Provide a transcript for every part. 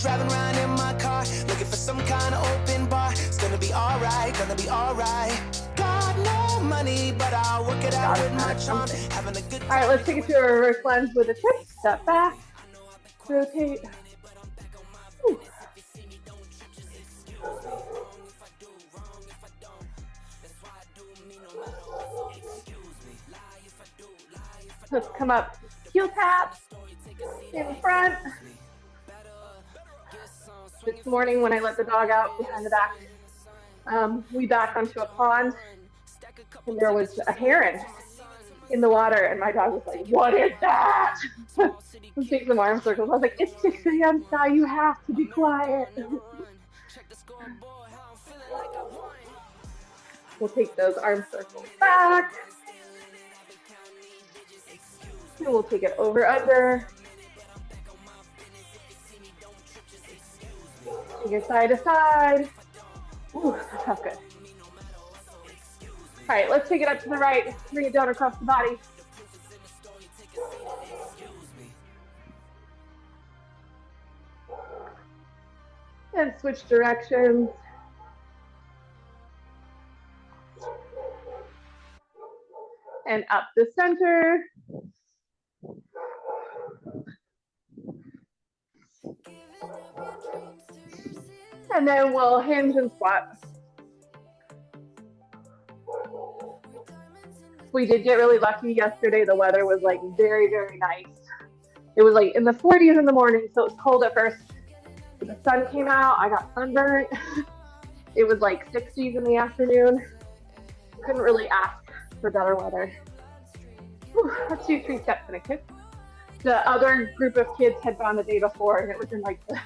Driving around in my car, looking for some kind of open bar. It's gonna be alright, gonna be alright. Got no money, but I'll work it out with my charm. Having a good time. All right, let's take it to a reverse lunge with a twist. Step back, rotate. Ooh. Let's come up, heel taps in front. This morning when I let the dog out behind the back, we backed onto a pond and there was a heron in the water and my dog was like, "What is that?" I'm taking some arm circles. I was like, "It's 6 a.m. Sky, you have to be quiet." We'll take those arm circles back. And we'll take it over under. Take it side to side. Ooh, that felt good. All right, let's take it up to the right. Bring it down across the body. And switch directions. And up the center. And then we'll hinge and squat. We did get really lucky yesterday. The weather was like very, very nice. It was like in the 40s in the morning, so it was cold at first. The sun came out, I got sunburned. It was like 60s in the afternoon. Couldn't really ask for better weather. Whew, let's do 3 steps and a kick. The other group of kids had gone the day before and it was in like the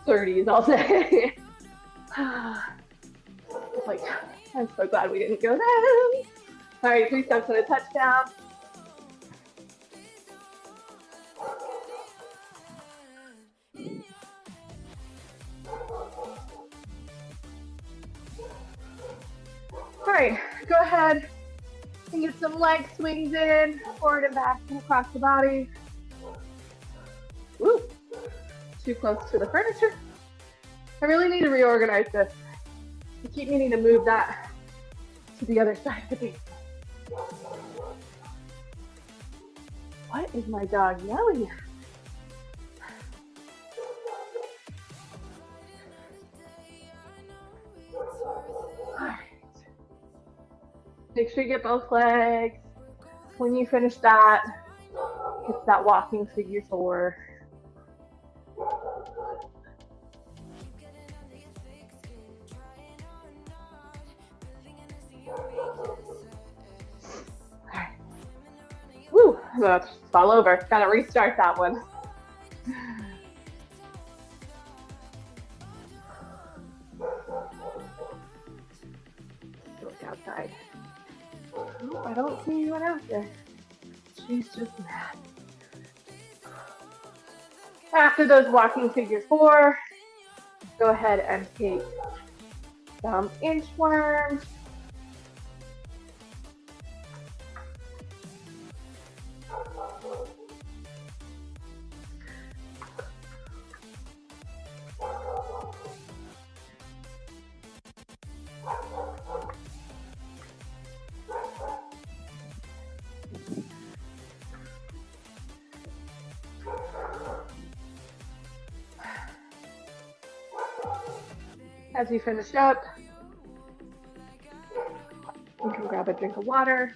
30s all day. Like, I'm so glad we didn't go then. All right, 3 steps and a touchdown. All right, go ahead and get some leg swings in, forward and back and across the body. Woo, too close to the furniture. I really need to reorganize this. I keep needing to move that to the other side of the basement. What is my dog yelling at? Make sure you get both legs. When you finish that, it's that walking figure 4. Okay. Woo, it's all over. Gotta restart that one. Look outside. Oh, I don't see anyone out there. She's just mad. After those walking figure 4, go ahead and take some inchworms. As you finish up, you can grab a drink of water.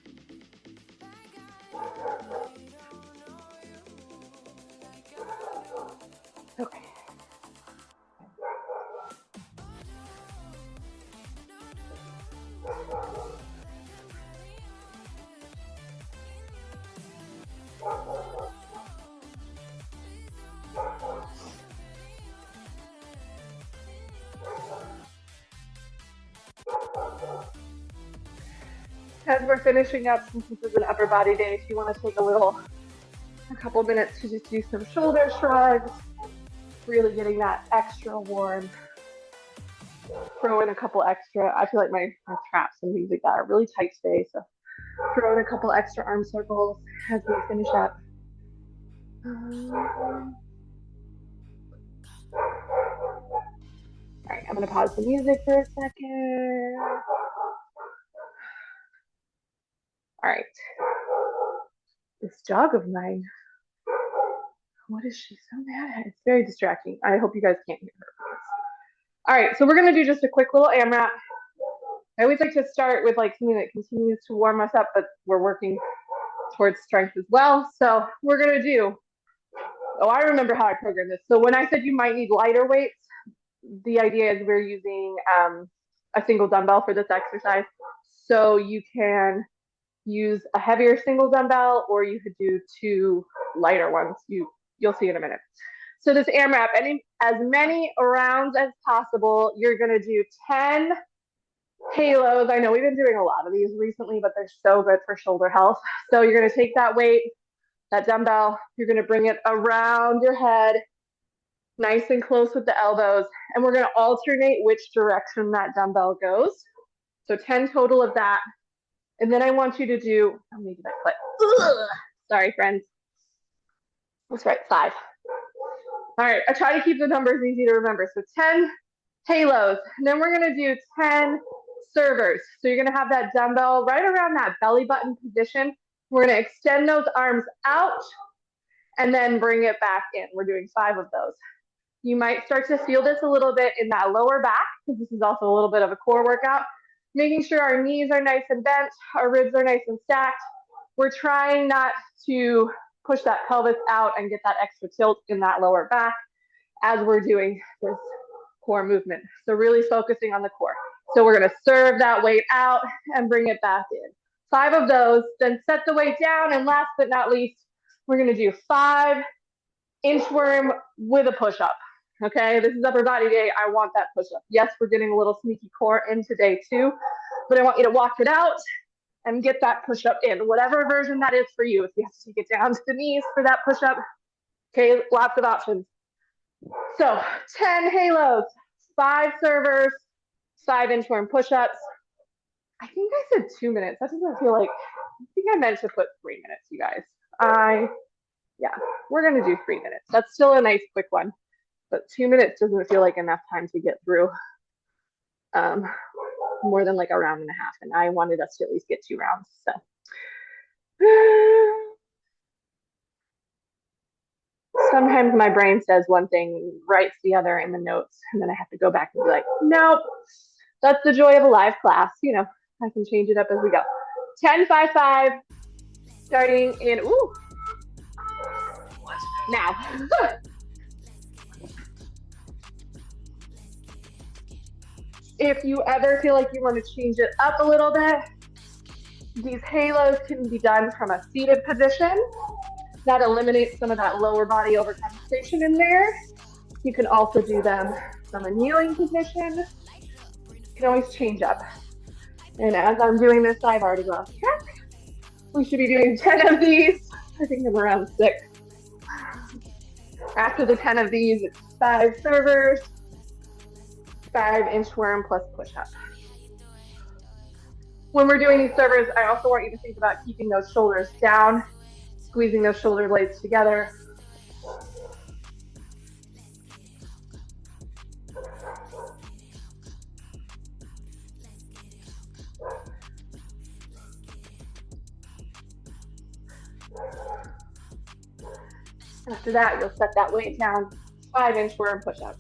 Okay. As we're finishing up, since this is an upper body day, if you want to take a couple minutes to just do some shoulder shrugs, really getting that extra warm. Throw in a couple extra, I feel like my traps and things like that are really tight today, so throw in a couple extra arm circles as we finish up. I'm gonna pause the music for a second. All right. This dog of mine, what is she so mad at? It's very distracting. I hope you guys can't hear her. All right, so we're gonna do just a quick little AMRAP. I always like to start with like something that continues to warm us up, but we're working towards strength as well. So we're gonna do, oh, I remember how I programmed this. So when I said you might need lighter weights, the idea is we're using a single dumbbell for this exercise. So you can use a heavier single dumbbell, or you could do 2 lighter ones. You'll see in a minute. So this AMRAP, as many rounds as possible. You're gonna do 10 halos. I know we've been doing a lot of these recently, but they're so good for shoulder health. So you're gonna take that weight, that dumbbell, you're gonna bring it around your head, nice and close with the elbows, and we're gonna alternate which direction that dumbbell goes. So 10 total of that. And then I want you to do, let me do that clip. Sorry, friends. Let's write 5. All right, I try to keep the numbers easy to remember. So 10 halos, and then we're gonna do 10 servers. So you're gonna have that dumbbell right around that belly button position. We're gonna extend those arms out and then bring it back in. We're doing 5 of those. You might start to feel this a little bit in that lower back, because this is also a little bit of a core workout. Making sure our knees are nice and bent, our ribs are nice and stacked. We're trying not to push that pelvis out and get that extra tilt in that lower back as we're doing this core movement. So really focusing on the core. So we're gonna serve that weight out and bring it back in. 5 of those, then set the weight down, and last but not least, we're gonna do 5 inchworm with a push-up. Okay, this is upper body day. I want that push-up. Yes, we're getting a little sneaky core in today too, but I want you to walk it out and get that push-up in, whatever version that is for you. If you have to take it down to the knees for that push-up, okay, lots of options. So 10 halos, 5 servers, 5 inchworm push-ups. I think I said 2 minutes. That doesn't feel like, I think I meant to put 3 minutes, you guys. Yeah, we're gonna do 3 minutes. That's still a nice quick one, but 2 minutes doesn't feel like enough time to get through more than like a round and a half, and I wanted us to at least get 2 rounds. So sometimes my brain says one thing, writes the other in the notes, and then I have to go back and be like, nope, that's the joy of a live class. You know, I can change it up as we go. 10, 5, 5, starting in, ooh, now. If you ever feel like you want to change it up a little bit, these halos can be done from a seated position. That eliminates some of that lower body overcompensation in there. You can also do them from a kneeling position. You can always change up. And as I'm doing this, I've already lost track. We should be doing 10 of these. I think I'm around 6. After the 10 of these, it's 5 servers, 5 inchworm plus push-up. When we're doing these servers, I also want you to think about keeping those shoulders down, squeezing those shoulder blades together. After that, you'll set that weight down, 5 inchworm push-ups.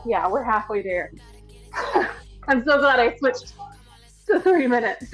Yeah, we're halfway there. I'm so glad I switched to 3 minutes.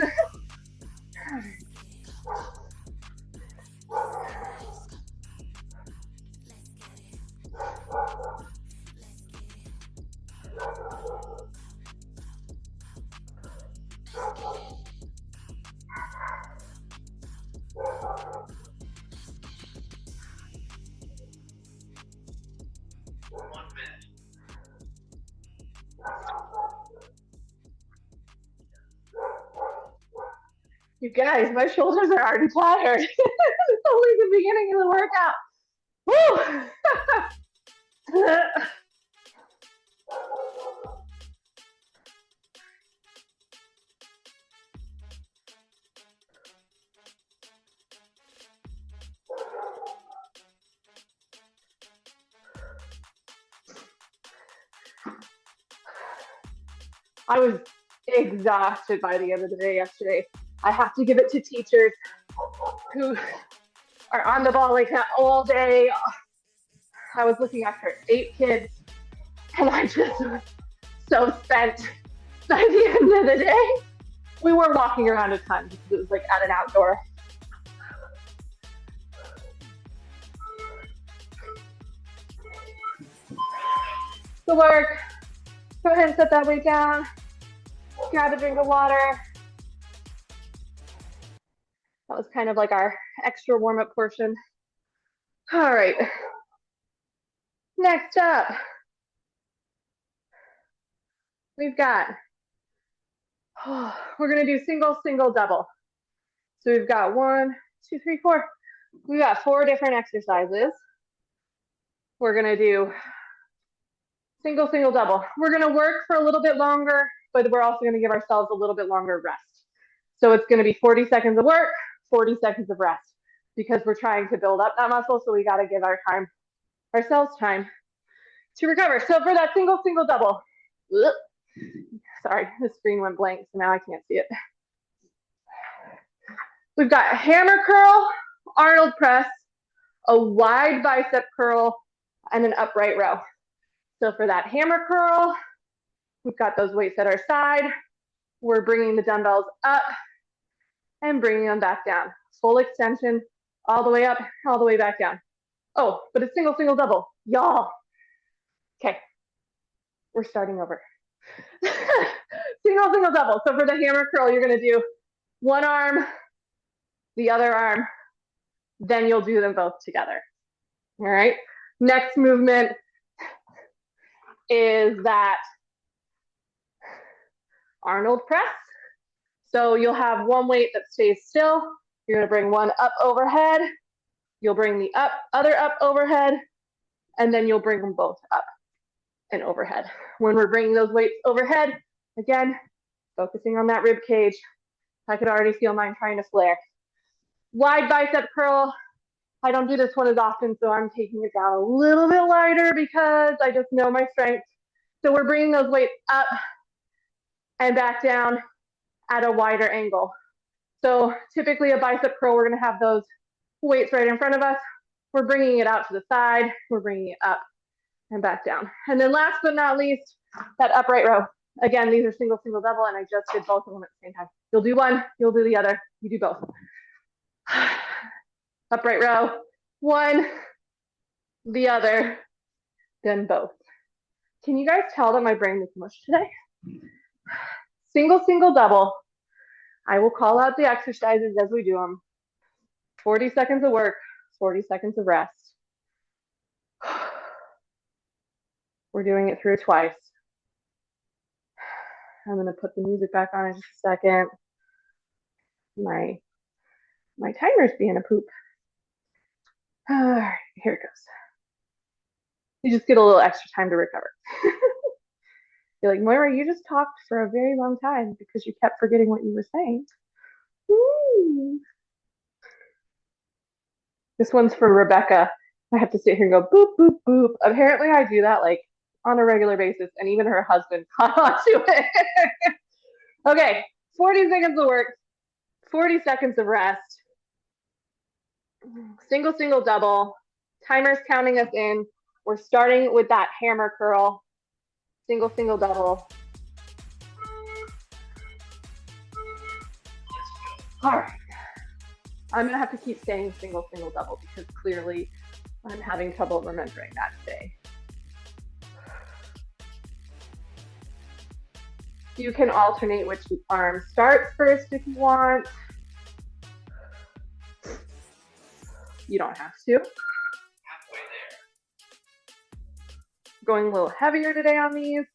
You guys, my shoulders are already tired. It's only the beginning of the workout. Woo! I was exhausted by the end of the day yesterday. I have to give it to teachers who are on the ball like that all day. I was looking after 8 kids, and I just was so spent by the end of the day. We were walking around a ton because it was like at an outdoor. The work. Go ahead and set that weight down. Grab a drink of water. That was kind of like our extra warm-up portion. All right. Next up, we've got, we're going to do single, single, double. So we've got 1, 2, 3, 4. We've got 4 different exercises. We're going to do single, single, double. We're going to work for a little bit longer, but we're also going to give ourselves a little bit longer rest. So it's going to be 40 seconds of work, 40 seconds of rest, because we're trying to build up that muscle. So we got to give ourselves time to recover. So for that single, single, double, sorry, the screen went blank, so now I can't see it. We've got a hammer curl, Arnold press, a wide bicep curl, and an upright row. So for that hammer curl, we've got those weights at our side. We're bringing the dumbbells up and bringing them back down. Full extension, all the way up, all the way back down. Oh, but it's single, single, double. Y'all. Okay, we're starting over. Single, single, double. So for the hammer curl, you're gonna do one arm, the other arm, then you'll do them both together. All right, next movement is that Arnold press. So you'll have one weight that stays still. You're gonna bring one up overhead. You'll bring the other up overhead, and then you'll bring them both up and overhead. When we're bringing those weights overhead, again, focusing on that rib cage. I could already feel mine trying to flare. Wide bicep curl. I don't do this one as often, so I'm taking it down a little bit lighter because I just know my strength. So we're bringing those weights up and back down at a wider angle. So typically a bicep curl, we're gonna have those weights right in front of us. We're bringing it out to the side. We're bringing it up and back down. And then last but not least, that upright row. Again, these are single, single, double, and I just did both of them at the same time. You'll do one, you'll do the other, you do both. Upright row, one, the other, then both. Can you guys tell that my brain is mush today? Single, single, double. I will call out the exercises as we do them. 40 seconds of work, 40 seconds of rest. We're doing it through twice. I'm gonna put the music back on in just a second. My timer's being a poop. All right, here it goes. You just get a little extra time to recover. You're like, Moira, you just talked for a very long time because you kept forgetting what you were saying. Woo. This one's for Rebecca. I have to sit here and go boop, boop, boop. Apparently I do that like on a regular basis, and even her husband caught on to it. Okay, 40 seconds of work, 40 seconds of rest. Single, single, double. Timer's counting us in. We're starting with that hammer curl. Single, single, double. All right. I'm gonna have to keep saying single, single, double because clearly I'm having trouble remembering that today. You can alternate which arm starts first if you want. You don't have to. Halfway there. Going a little heavier today on these.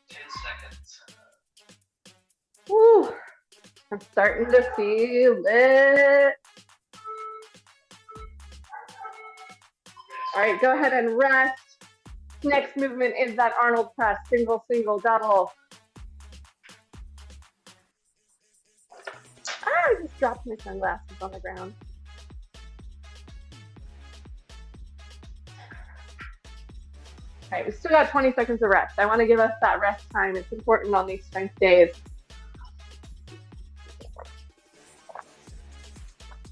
10 seconds. I'm starting to feel it. All right, go ahead and rest. Next movement is that Arnold press, single, single, double. I just dropped my sunglasses on the ground. All right, we still got 20 seconds of rest. I want to give us that rest time. It's important on these strength days.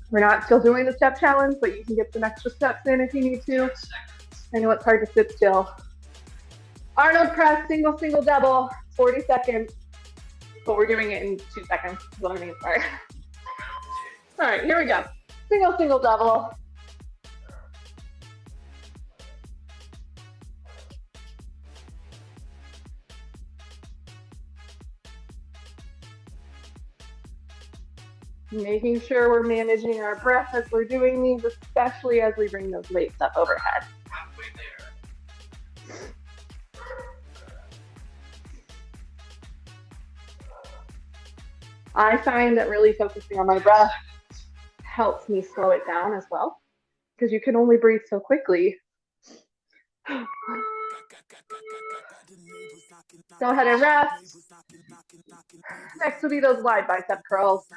We're not still doing the step challenge, but you can get some extra steps in if you need to. I know it's hard to sit still. Arnold press, single, single, double, 40 seconds. But we're doing it in 2 seconds, is what I mean, sorry. All right, here we go. Single, single, double. Making sure we're managing our breath as we're doing these, especially as we bring those weights up overhead. Halfway there. I find that really focusing on my breath helps me slow it down as well, because you can only breathe so quickly. Go ahead and rest. Next will be those wide bicep curls.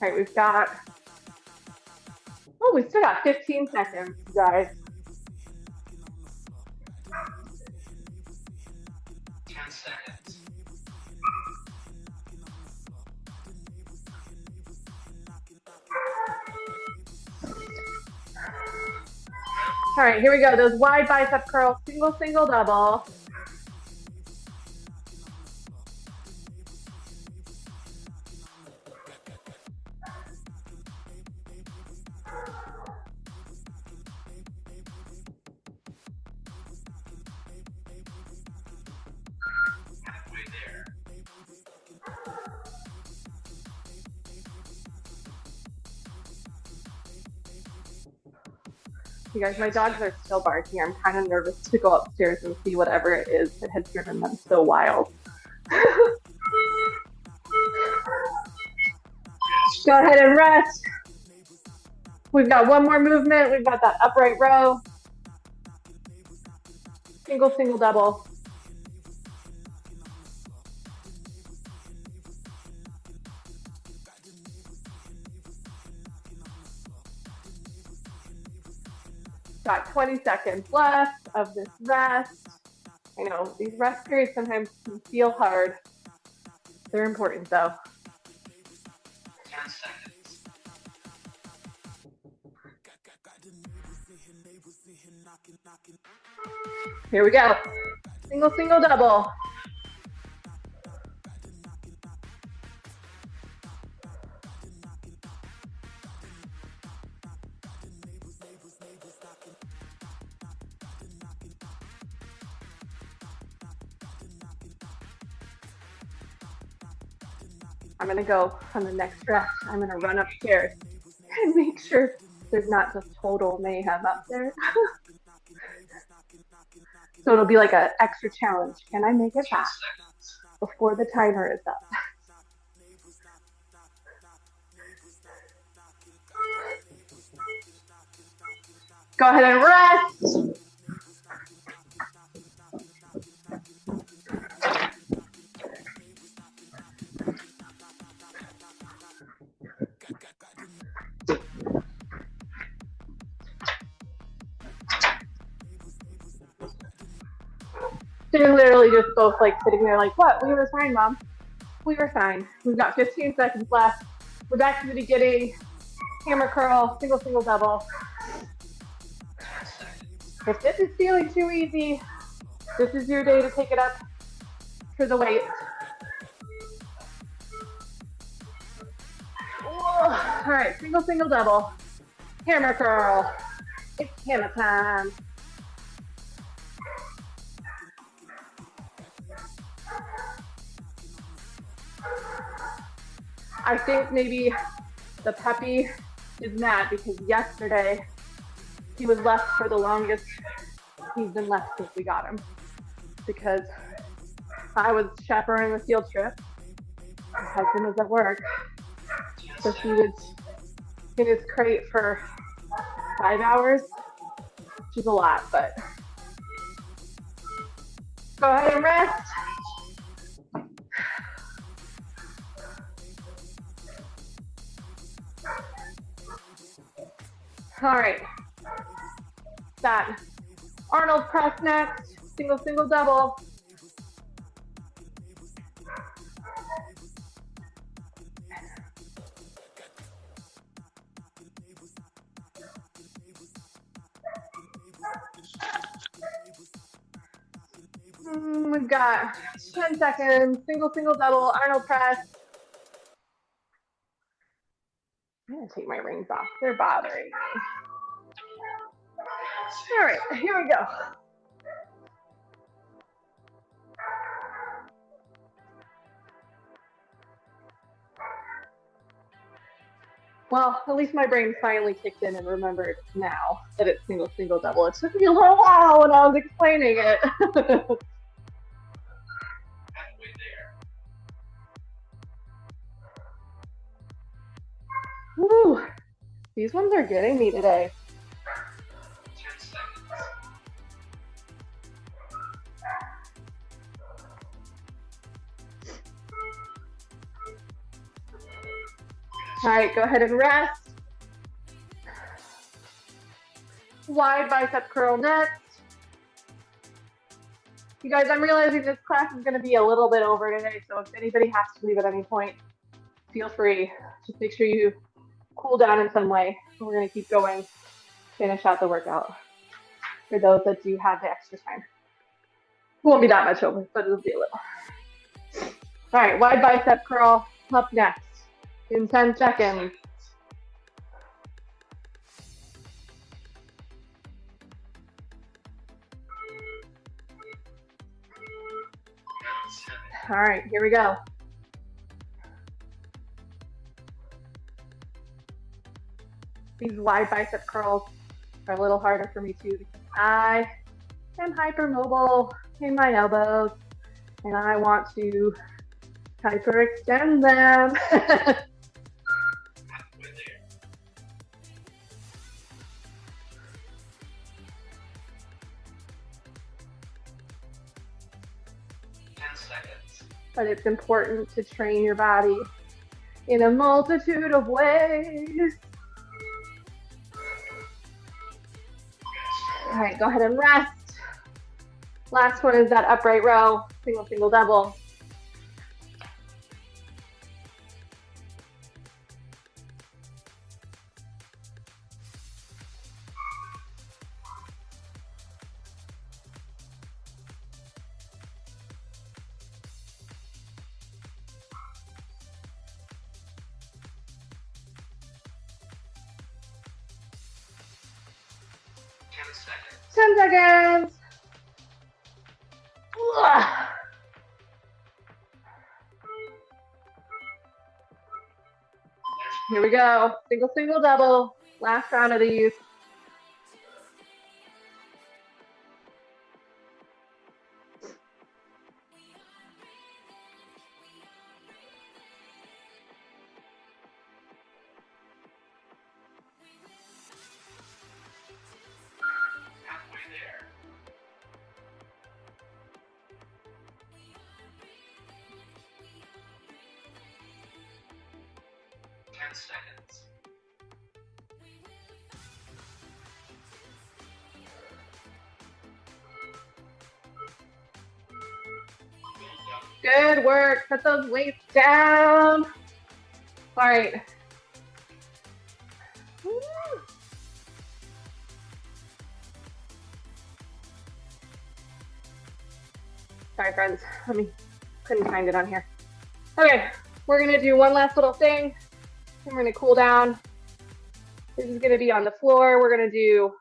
All right, we've got, we still got 15 seconds, guys. 10 seconds. All right, here we go. Those wide bicep curls, single, single, double. Halfway there. You guys, my dogs are still barking. I'm kind of nervous to go upstairs and see whatever it is that has driven them so wild. Go ahead and rest. We've got one more movement. We've got that upright row. Single, single, double. Got 20 seconds left of this rest. I know these rest periods sometimes can feel hard. They're important though. 10 seconds. Here we go. Single, single, double. I'm gonna go on the next rest. I'm gonna run upstairs and make sure there's not just total mayhem up there. So it'll be like an extra challenge. Can I make it back before the timer is up? Go ahead and rest. They're literally just both like sitting there like, what? We were fine, Mom. We were fine. We've got 15 seconds left. We're back to the beginning. Hammer curl, single, single, double. If this is feeling too easy, this is your day to take it up for the weight. All right, single, single, double. Hammer curl. It's hammer time. I think maybe the puppy is mad because yesterday he was left for the longest he's been left since we got him. Because I was chaperoning the field trip. My husband was at work. So he was in his crate for 5 hours, which is a lot, but go ahead and rest. All right. That Arnold press next. Single, single, double. We've got 10 seconds. Single, single, double. Arnold press. I'm going to take my rings off. They're bothering me. All right, here we go. Well, at least my brain finally kicked in and remembered now that it's single, single, double. It took me a little while when I was explaining it. Halfway there. Woo! These ones are getting me today. 10 seconds. All right, go ahead and rest. Wide bicep curl next. You guys, I'm realizing this class is going to be a little bit over today, so if anybody has to leave at any point, feel free. Just make sure you cool down in some way. We're going to keep going, finish out the workout for those that do have the extra time. It won't be that much over, but it'll be a little. All right, wide bicep curl up next in 10 seconds. All right, here we go. These wide bicep curls are a little harder for me too because I am hypermobile in my elbows and I want to hyperextend them. Halfway there. 10 seconds. But it's important to train your body in a multitude of ways. All right, go ahead and rest. Last one is that upright row, single, single, double. Seconds. 10 seconds. Ugh. Here we go. Single, single, double. Last round of these. Halfway there. 10 seconds. Good work. Put those weights down. All right. Woo. Sorry, friends. Couldn't find it on here. Okay, we're gonna do one last little thing. We're gonna cool down. This is gonna be on the floor. We're gonna do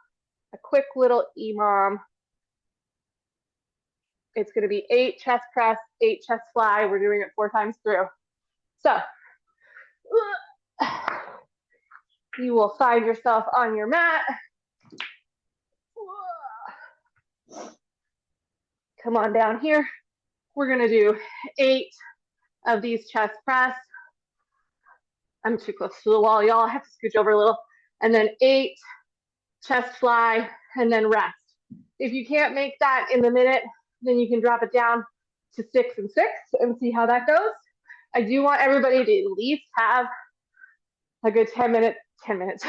a quick little EMOM. It's gonna be 8 chest press, 8 chest fly. We're doing it 4 times through. So You will find yourself on your mat. Come on down here. We're gonna do 8 of these chest press. I'm too close to the wall, y'all. I have to scooch over a little. And then 8 chest fly, and then rest. If you can't make that in the minute, then you can drop it down to 6 and 6 and see how that goes. I do want everybody to at least have a good 10 minutes. 10,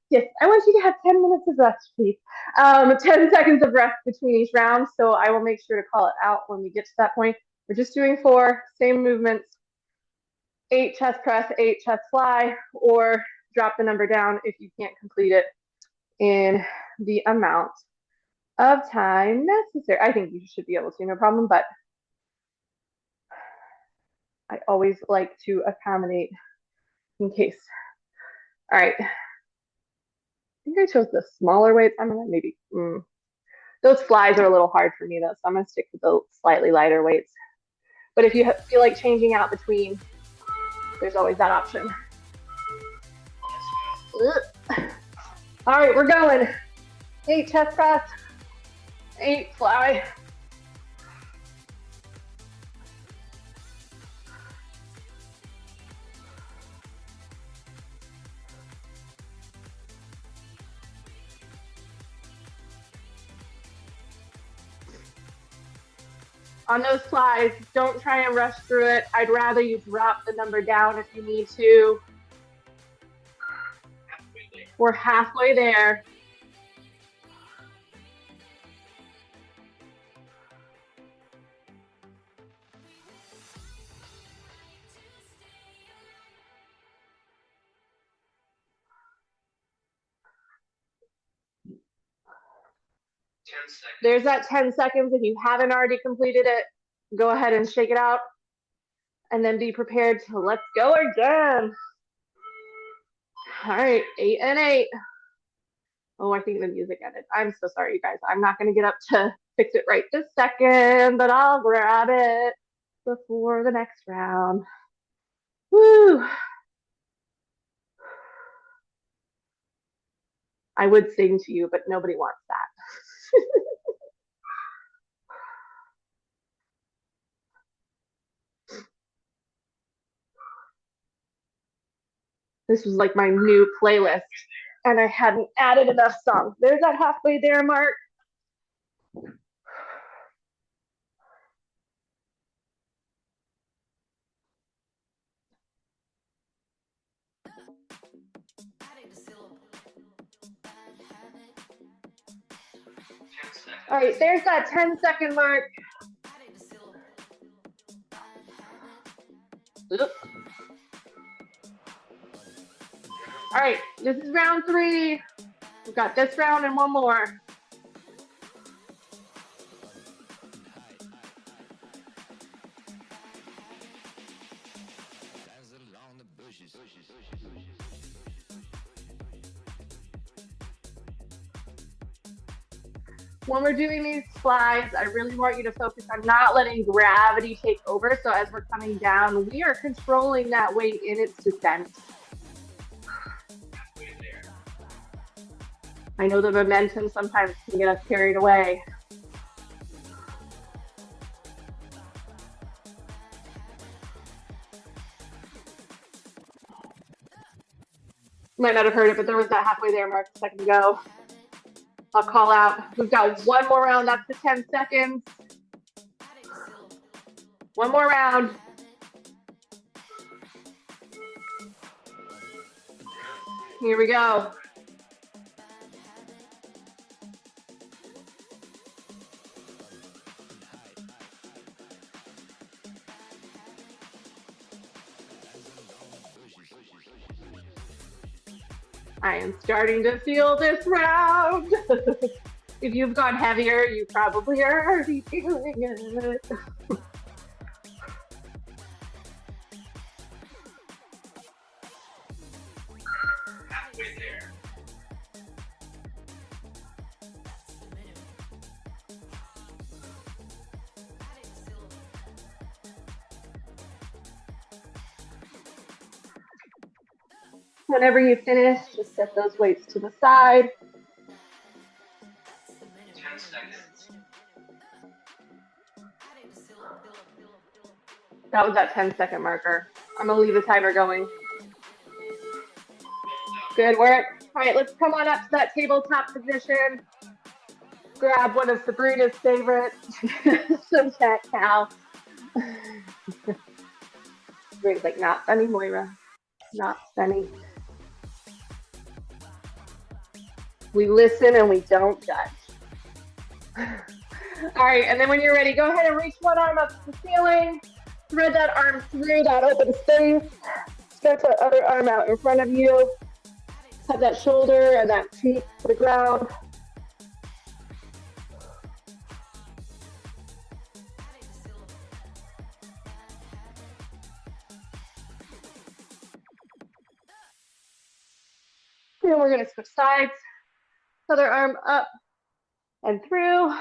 yes, I want you to have 10 minutes of rest, please. 10 seconds of rest between each round. So I will make sure to call it out when we get to that point. We're just doing 4, same movements, 8 chest press, 8 chest fly, or drop the number down if you can't complete it in the amount of time necessary. I think you should be able to, no problem, but I always like to accommodate in case. All right. I think I chose the smaller weights. I'm gonna maybe, those flies are a little hard for me though, so I'm gonna stick with the slightly lighter weights. But if you feel like changing out between, there's always that option. All right, we're going. 8 chest press, 8 fly. On those flies, don't try and rush through it. I'd rather you drop the number down if you need to. We're halfway there. There's that 10 seconds. If you haven't already completed it, go ahead and shake it out and then be prepared to let's go again. All right, 8 and 8. Oh, I think the music ended. I'm so sorry, you guys. I'm not going to get up to fix it right this second, but I'll grab it before the next round. Woo! I would sing to you, but nobody wants that. This was like my new playlist, and I hadn't added enough songs. There's that halfway there mark. All right, there's that 10-second mark. Oops. All right, this is round 3. We've got this round and one more. When we're doing these flies, I really want you to focus on not letting gravity take over. So as we're coming down, we are controlling that weight in its descent. I know the momentum sometimes can get us carried away. Might not have heard it, but there was that halfway there mark a second ago. I'll call out. We've got one more round. That's the 10 seconds. One more round. Here we go. I am starting to feel this round. If you've gone heavier, you probably are already feeling it. Halfway there. Whenever you finish, just set those weights to the side. 10 seconds. That was that 10-second marker. I'm gonna leave the timer going. Good work. All right, let's come on up to that tabletop position. Grab one of Sabrina's favorites, some cat cow. Sabrina's like, not funny, Moira. Not funny. We listen and we don't judge. All right, and then when you're ready, go ahead and reach one arm up to the ceiling. Thread that arm through that open space. Stretch that other arm out in front of you. Have that shoulder and that cheek to the ground. And we're going to switch sides. Other arm up and through.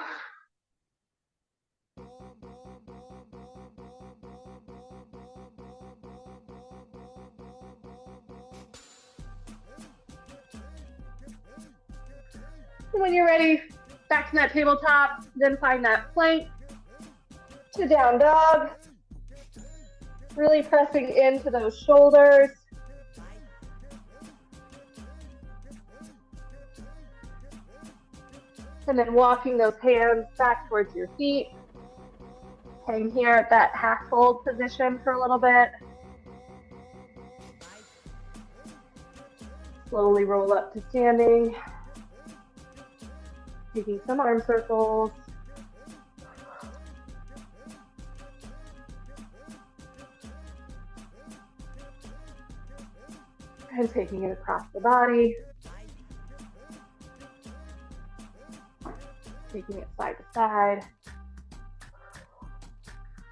And when you're ready, back to that tabletop, then find that plank to down dog. Really pressing into those shoulders. And then walking those hands back towards your feet. Hang here at that half fold position for a little bit. Slowly roll up to standing. Taking some arm circles. And taking it across the body. Taking it side to side.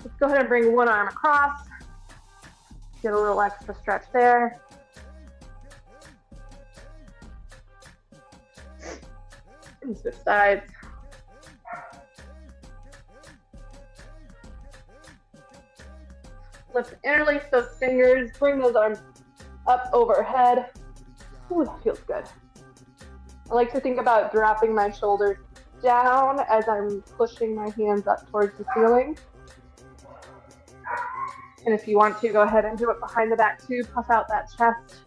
Let's go ahead and bring one arm across. Get a little extra stretch there. And switch sides. Let's interlace those fingers, bring those arms up overhead. Ooh, that feels good. I like to think about dropping my shoulders down as I'm pushing my hands up towards the ceiling. And if you want to, go ahead and do it behind the back too. Puff out that chest.